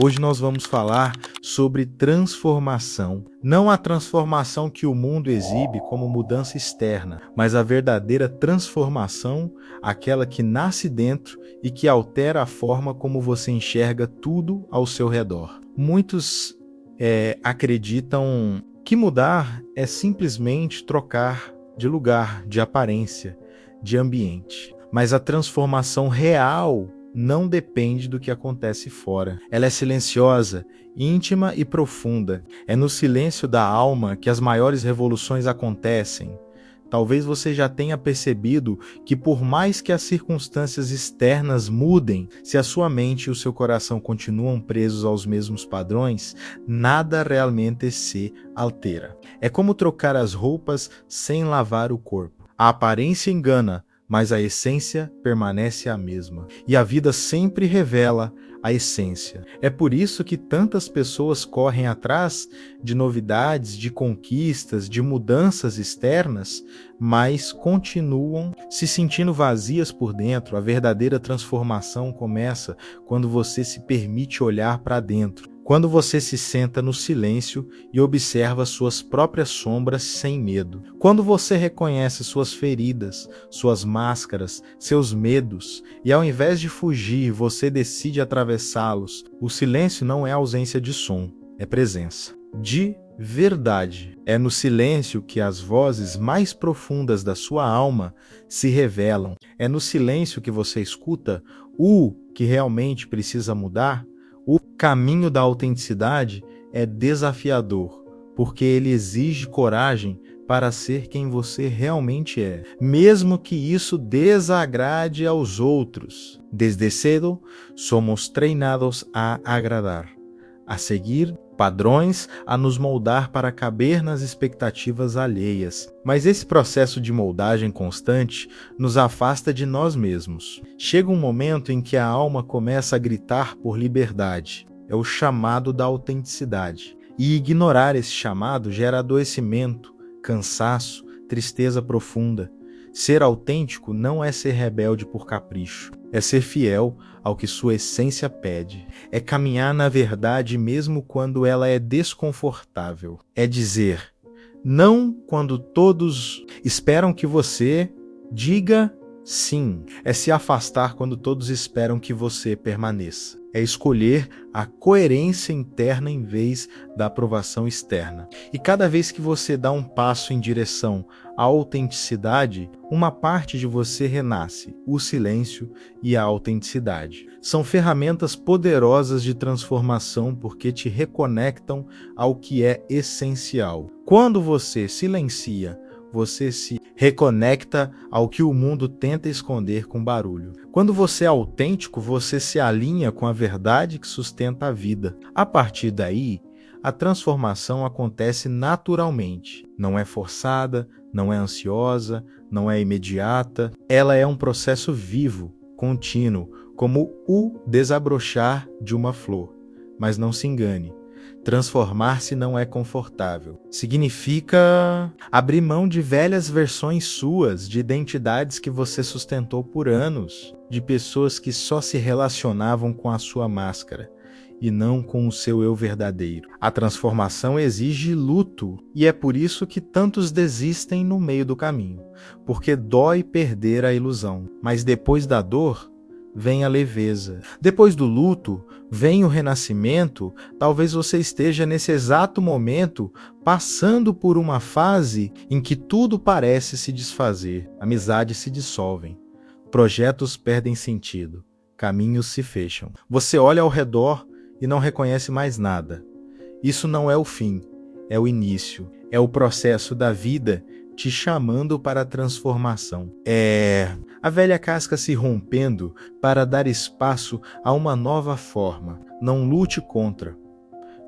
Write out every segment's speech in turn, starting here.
Hoje nós vamos falar sobre transformação. Não a transformação que o mundo exibe como mudança externa, mas a verdadeira transformação, aquela que nasce dentro e que altera a forma como você enxerga tudo ao seu redor. Muitos acreditam que mudar é simplesmente trocar de lugar, de aparência, de ambiente. Mas a transformação real não depende do que acontece fora. Ela é silenciosa, íntima e profunda. É no silêncio da alma que as maiores revoluções acontecem. Talvez você já tenha percebido que por mais que as circunstâncias externas mudem, se a sua mente e o seu coração continuam presos aos mesmos padrões, nada realmente se altera. É como trocar as roupas sem lavar o corpo. A aparência engana, mas a essência permanece a mesma. E a vida sempre revela a essência. É por isso que tantas pessoas correm atrás de novidades, de conquistas, de mudanças externas, mas continuam se sentindo vazias por dentro. A verdadeira transformação começa quando você se permite olhar para dentro. Quando você se senta no silêncio e observa suas próprias sombras sem medo. Quando você reconhece suas feridas, suas máscaras, seus medos, e ao invés de fugir, você decide atravessá-los. O silêncio não é ausência de som, é presença. De verdade. É no silêncio que as vozes mais profundas da sua alma se revelam. É no silêncio que você escuta o que realmente precisa mudar. O caminho da autenticidade é desafiador, porque ele exige coragem para ser quem você realmente é, mesmo que isso desagrade aos outros. Desde cedo, somos treinados a agradar, a seguir padrões, a nos moldar para caber nas expectativas alheias. Mas esse processo de moldagem constante nos afasta de nós mesmos. Chega um momento em que a alma começa a gritar por liberdade. É o chamado da autenticidade. E ignorar esse chamado gera adoecimento, cansaço, tristeza profunda. Ser autêntico não é ser rebelde por capricho. É ser fiel ao que sua essência pede. É caminhar na verdade mesmo quando ela é desconfortável. É dizer não quando todos esperam que você diga sim. É se afastar quando todos esperam que você permaneça. É escolher a coerência interna em vez da aprovação externa. E cada vez que você dá um passo em direção à autenticidade, uma parte de você renasce, o silêncio e a autenticidade. São ferramentas poderosas de transformação porque te reconectam ao que é essencial. Quando você silencia, você se reconecta ao que o mundo tenta esconder com barulho. Quando você é autêntico, você se alinha com a verdade que sustenta a vida. A partir daí, a transformação acontece naturalmente. Não é forçada, não é ansiosa, não é imediata. Ela é um processo vivo, contínuo, como o desabrochar de uma flor. Mas não se engane. Transformar-se não é confortável. Significa abrir mão de velhas versões suas, de identidades que você sustentou por anos, de pessoas que só se relacionavam com a sua máscara e não com o seu eu verdadeiro. A transformação exige luto e é por isso que tantos desistem no meio do caminho, porque dói perder a ilusão. Mas depois da dor, vem a leveza. Depois do luto, vem o renascimento. Talvez você esteja nesse exato momento passando por uma fase em que tudo parece se desfazer, amizades se dissolvem, projetos perdem sentido, caminhos se fecham. Você olha ao redor e não reconhece mais nada. Isso não é o fim, é o início, é o processo da vida te chamando para a transformação. É a velha casca se rompendo para dar espaço a uma nova forma. Não lute contra.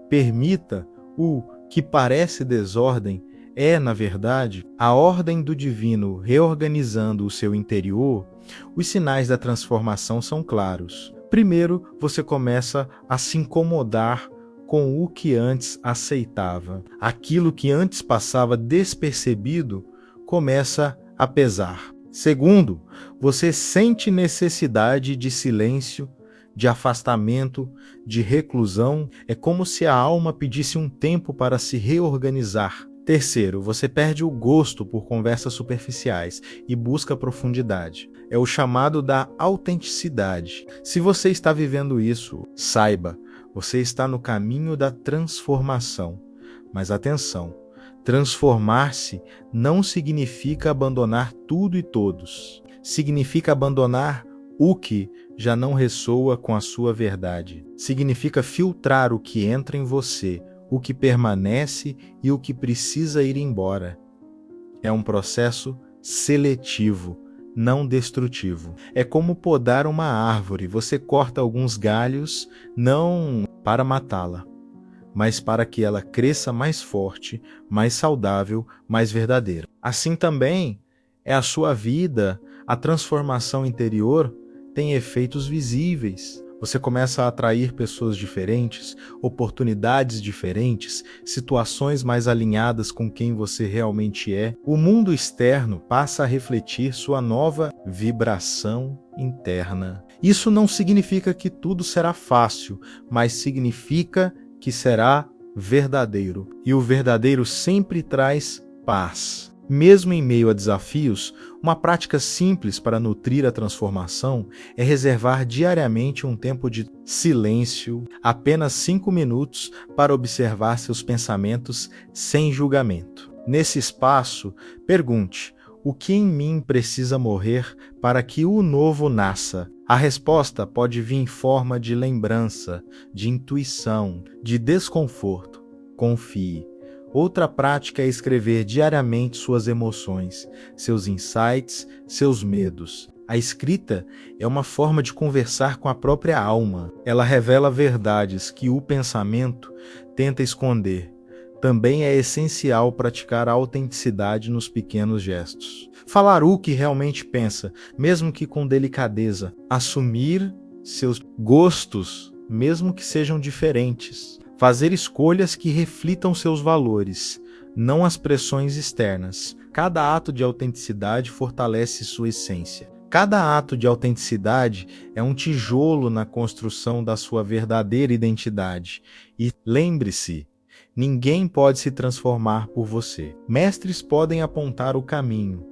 Permita o que parece desordem é, na verdade, a ordem do divino reorganizando o seu interior. Os sinais da transformação são claros. Primeiro, você começa a se incomodar com o que antes aceitava. Aquilo que antes passava despercebido começa a pesar. Segundo, você sente necessidade de silêncio, de afastamento, de reclusão. É como se a alma pedisse um tempo para se reorganizar. Terceiro, você perde o gosto por conversas superficiais e busca profundidade. É o chamado da autenticidade. Se você está vivendo isso, saiba, você está no caminho da transformação. Mas atenção, transformar-se não significa abandonar tudo e todos. Significa abandonar o que já não ressoa com a sua verdade. Significa filtrar o que entra em você, o que permanece e o que precisa ir embora. É um processo seletivo, não destrutivo. É como podar uma árvore. Você corta alguns galhos, não para matá-la, mas para que ela cresça mais forte, mais saudável, mais verdadeira. Assim também é a sua vida. A transformação interior tem efeitos visíveis. Você começa a atrair pessoas diferentes, oportunidades diferentes, situações mais alinhadas com quem você realmente é. O mundo externo passa a refletir sua nova vibração interna. Isso não significa que tudo será fácil, mas significa que será verdadeiro. E o verdadeiro sempre traz paz. Mesmo em meio a desafios, uma prática simples para nutrir a transformação é reservar diariamente um tempo de silêncio, apenas 5 minutos, para observar seus pensamentos sem julgamento. Nesse espaço, pergunte: o que em mim precisa morrer para que o novo nasça? A resposta pode vir em forma de lembrança, de intuição, de desconforto. Confie. Outra prática é escrever diariamente suas emoções, seus insights, seus medos. A escrita é uma forma de conversar com a própria alma. Ela revela verdades que o pensamento tenta esconder. Também é essencial praticar a autenticidade nos pequenos gestos. Falar o que realmente pensa, mesmo que com delicadeza. Assumir seus gostos, mesmo que sejam diferentes. Fazer escolhas que reflitam seus valores, não as pressões externas. Cada ato de autenticidade fortalece sua essência. Cada ato de autenticidade é um tijolo na construção da sua verdadeira identidade. E lembre-se, ninguém pode se transformar por você. Mestres podem apontar o caminho,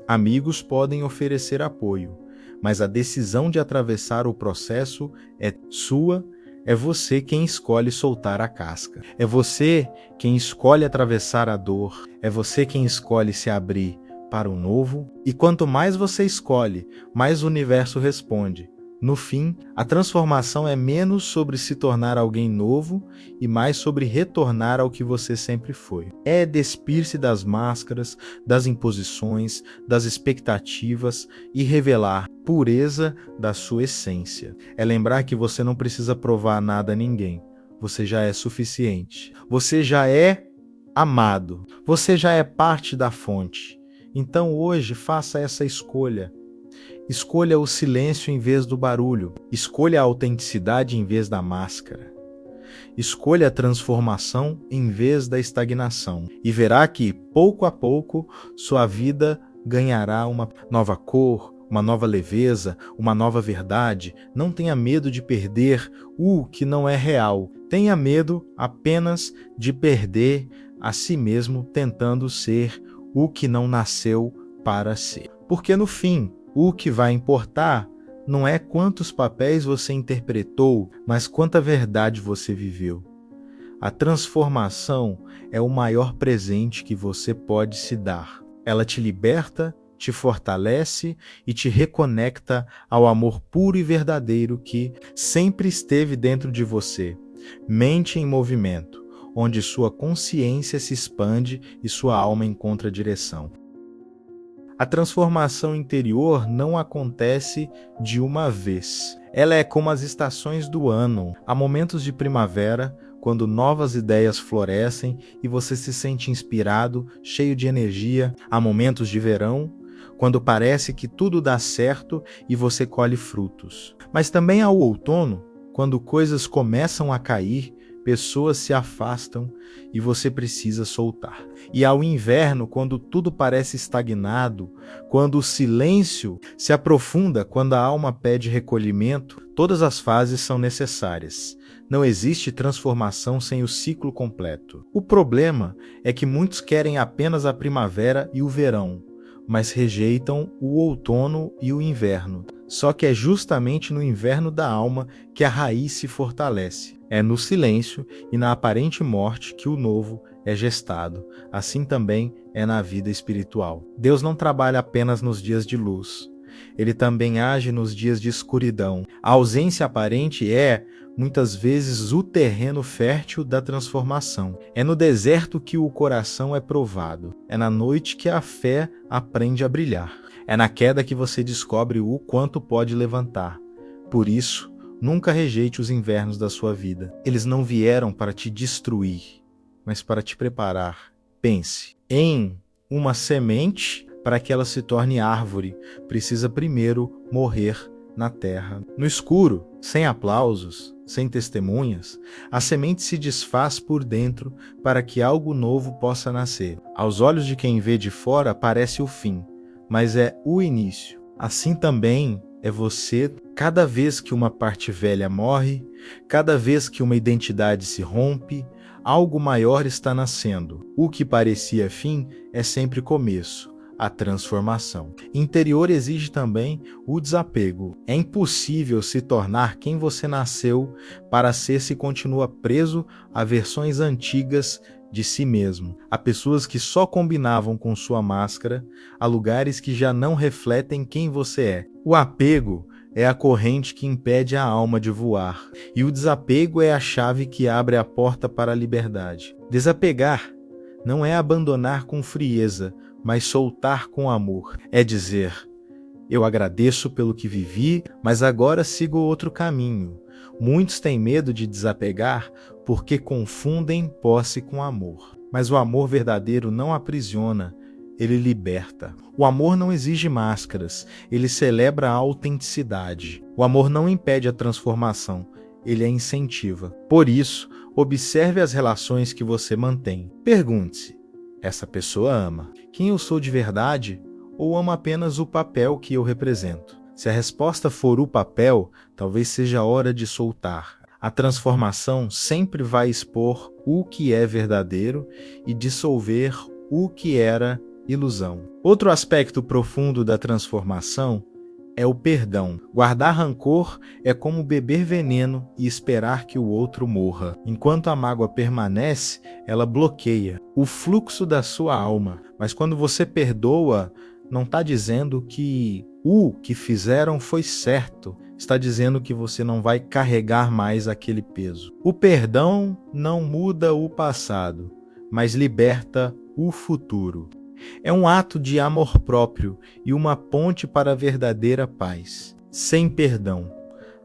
amigos podem oferecer apoio, mas a decisão de atravessar o processo é sua. É você quem escolhe soltar a casca. É você quem escolhe atravessar a dor. É você quem escolhe se abrir para o novo. E quanto mais você escolhe, mais o universo responde. No fim, a transformação é menos sobre se tornar alguém novo e mais sobre retornar ao que você sempre foi. É despir-se das máscaras, das imposições, das expectativas e revelar a pureza da sua essência. É lembrar que você não precisa provar nada a ninguém. Você já é suficiente. Você já é amado. Você já é parte da fonte. Então hoje faça essa escolha. Escolha o silêncio em vez do barulho. Escolha a autenticidade em vez da máscara. Escolha a transformação em vez da estagnação. E verá que, pouco a pouco, sua vida ganhará uma nova cor, uma nova leveza, uma nova verdade. Não tenha medo de perder o que não é real. Tenha medo apenas de perder a si mesmo tentando ser o que não nasceu para ser. Porque no fim, o que vai importar não é quantos papéis você interpretou, mas quanta verdade você viveu. A transformação é o maior presente que você pode se dar. Ela te liberta, te fortalece e te reconecta ao amor puro e verdadeiro que sempre esteve dentro de você. Mente em movimento, onde sua consciência se expande e sua alma encontra direção. A transformação interior não acontece de uma vez. Ela é como as estações do ano. Há momentos de primavera, quando novas ideias florescem e você se sente inspirado, cheio de energia. Há momentos de verão, quando parece que tudo dá certo e você colhe frutos. Mas também há o outono, quando coisas começam a cair, pessoas se afastam e você precisa soltar. E ao inverno, quando tudo parece estagnado, quando o silêncio se aprofunda, quando a alma pede recolhimento, Todas as fases são necessárias. Não existe transformação sem o ciclo completo. O problema é que muitos querem apenas a primavera e o verão, mas rejeitam o outono e o inverno. Só que é justamente no inverno da alma que a raiz se fortalece. É no silêncio e na aparente morte que o novo é gestado. Assim também é na vida espiritual. Deus não trabalha apenas nos dias de luz. Ele também age nos dias de escuridão. A ausência aparente é, muitas vezes, o terreno fértil da transformação. É no deserto que o coração é provado. É na noite que a fé aprende a brilhar. É na queda que você descobre o quanto pode levantar. Por isso, nunca rejeite os invernos da sua vida. Eles não vieram para te destruir, mas para te preparar. Pense em uma semente. Para que ela se torne árvore, precisa primeiro morrer na terra. No escuro, sem aplausos, sem testemunhas, a semente se desfaz por dentro para que algo novo possa nascer. Aos olhos de quem vê de fora parece o fim, mas é o início. Assim também é você, cada vez que uma parte velha morre, cada vez que uma identidade se rompe, algo maior está nascendo. O que parecia fim é sempre começo. A transformação. Interior exige também o desapego. É impossível se tornar quem você nasceu para ser se continua preso a versões antigas de si mesmo, a pessoas que só combinavam com sua máscara, a lugares que já não refletem quem você é. O apego é a corrente que impede a alma de voar, e o desapego é a chave que abre a porta para a liberdade. Desapegar não é abandonar com frieza, mas soltar com amor. É dizer, eu agradeço pelo que vivi, mas agora sigo outro caminho. Muitos têm medo de desapegar porque confundem posse com amor. Mas o amor verdadeiro não aprisiona, ele liberta. O amor não exige máscaras, ele celebra a autenticidade. O amor não impede a transformação, ele a incentiva. Por isso, observe as relações que você mantém. Pergunte-se, essa pessoa ama quem eu sou de verdade ou ama apenas o papel que eu represento? Se a resposta for o papel, talvez seja a hora de soltar. A transformação sempre vai expor o que é verdadeiro e dissolver o que era ilusão. Outro aspecto profundo da transformação é o perdão. Guardar rancor é como beber veneno e esperar que o outro morra. Enquanto a mágoa permanece, ela bloqueia o fluxo da sua alma. Mas quando você perdoa, não está dizendo que o que fizeram foi certo. Está dizendo que você não vai carregar mais aquele peso. O perdão não muda o passado, mas liberta o futuro. É um ato de amor próprio e uma ponte para a verdadeira paz. Sem perdão,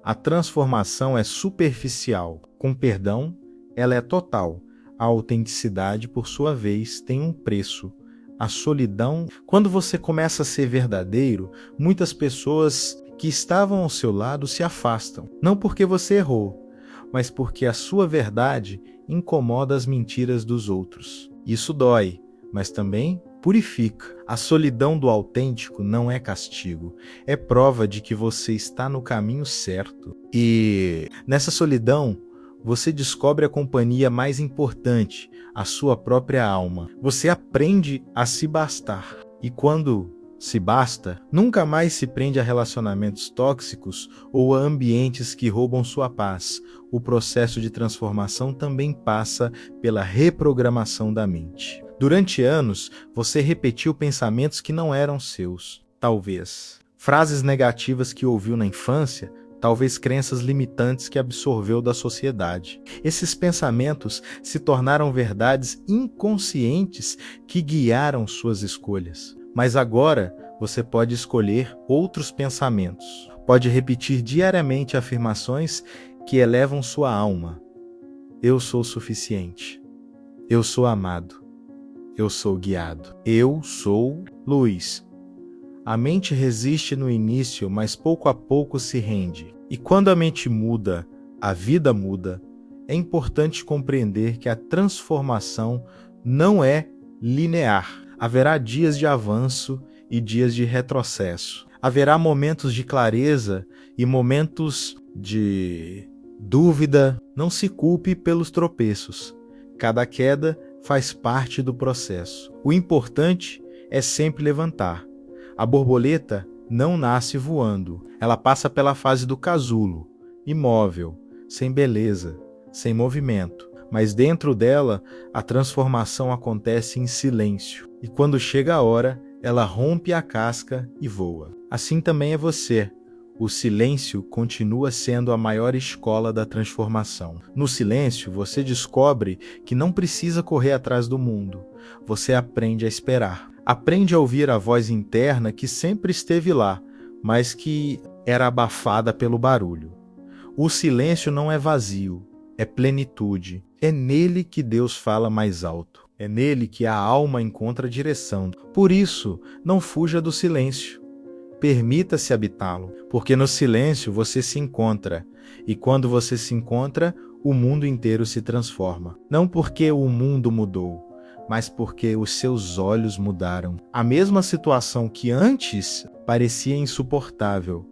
a transformação é superficial. Com perdão, ela é total. A autenticidade, por sua vez, tem um preço. A solidão. Quando você começa a ser verdadeiro, muitas pessoas que estavam ao seu lado se afastam. Não porque você errou, mas porque a sua verdade incomoda as mentiras dos outros. Isso dói, mas também purifica. A solidão do autêntico não é castigo, é prova de que você está no caminho certo. E nessa solidão, você descobre a companhia mais importante, a sua própria alma. Você aprende a se bastar. E quando se basta, nunca mais se prende a relacionamentos tóxicos ou a ambientes que roubam sua paz. O processo de transformação também passa pela reprogramação da mente. Durante anos, você repetiu pensamentos que não eram seus, talvez. Frases negativas que ouviu na infância, talvez crenças limitantes que absorveu da sociedade. Esses pensamentos se tornaram verdades inconscientes que guiaram suas escolhas. Mas agora você pode escolher outros pensamentos. Pode repetir diariamente afirmações que elevam sua alma. Eu sou suficiente. Eu sou amado. Eu sou guiado. Eu sou luz. A mente resiste no início, mas pouco a pouco se rende. E quando a mente muda, a vida muda. É importante compreender que a transformação não é linear. Haverá dias de avanço e dias de retrocesso. Haverá momentos de clareza e momentos de dúvida. Não se culpe pelos tropeços. Cada queda faz parte do processo. O importante é sempre levantar. A borboleta não nasce voando. Ela passa pela fase do casulo, imóvel, sem beleza, sem movimento. Mas dentro dela, a transformação acontece em silêncio. E quando chega a hora, ela rompe a casca e voa. Assim também é você. O silêncio continua sendo a maior escola da transformação. No silêncio, você descobre que não precisa correr atrás do mundo. Você aprende a esperar. Aprende a ouvir a voz interna que sempre esteve lá, mas que era abafada pelo barulho. O silêncio não é vazio, é plenitude. É nele que Deus fala mais alto. É nele que a alma encontra direção. Por isso, não fuja do silêncio. Permita-se habitá-lo, porque no silêncio você se encontra, e quando você se encontra, o mundo inteiro se transforma. Não porque o mundo mudou, mas porque os seus olhos mudaram. A mesma situação que antes parecia insuportável,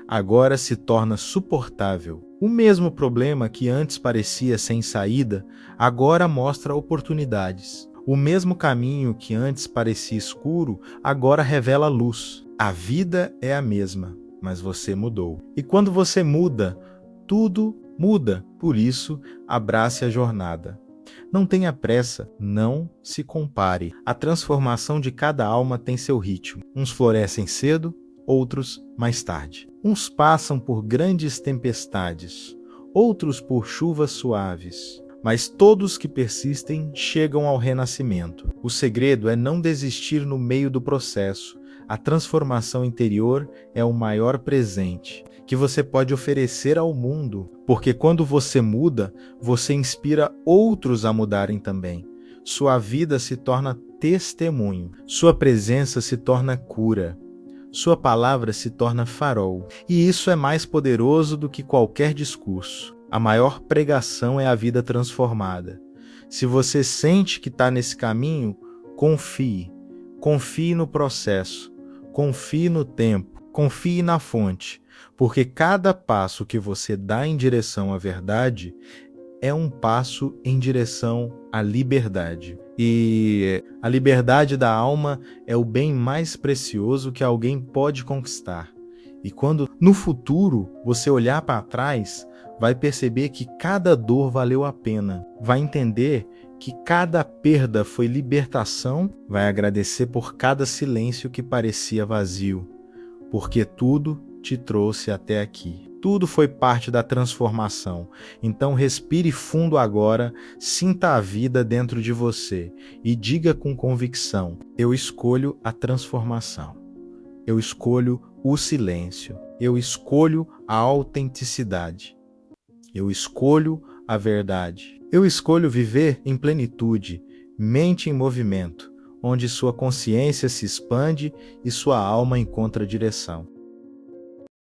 agora se torna suportável. O mesmo problema que antes parecia sem saída, agora mostra oportunidades. O mesmo caminho que antes parecia escuro, agora revela luz. A vida é a mesma, mas você mudou. E quando você muda, tudo muda. Por isso, abrace a jornada. Não tenha pressa, não se compare. A transformação de cada alma tem seu ritmo. Uns florescem cedo, outros mais tarde. Uns passam por grandes tempestades, outros por chuvas suaves. Mas todos que persistem chegam ao renascimento. O segredo é não desistir no meio do processo. A transformação interior é o maior presente que você pode oferecer ao mundo, porque quando você muda, você inspira outros a mudarem também. Sua vida se torna testemunho, sua presença se torna cura, sua palavra se torna farol. E isso é mais poderoso do que qualquer discurso. A maior pregação é a vida transformada. Se você sente que está nesse caminho, confie. Confie no processo. Confie no tempo. Confie na fonte. Porque cada passo que você dá em direção à verdade é um passo em direção à liberdade. E a liberdade da alma é o bem mais precioso que alguém pode conquistar. E quando no futuro você olhar para trás, vai perceber que cada dor valeu a pena. Vai entender que cada perda foi libertação. Vai agradecer por cada silêncio que parecia vazio. Porque tudo te trouxe até aqui. Tudo foi parte da transformação. Então respire fundo agora, sinta a vida dentro de você e diga com convicção: eu escolho a transformação. Eu escolho o silêncio. Eu escolho a autenticidade. Eu escolho a verdade. Eu escolho viver em plenitude, mente em movimento, onde sua consciência se expande e sua alma encontra direção.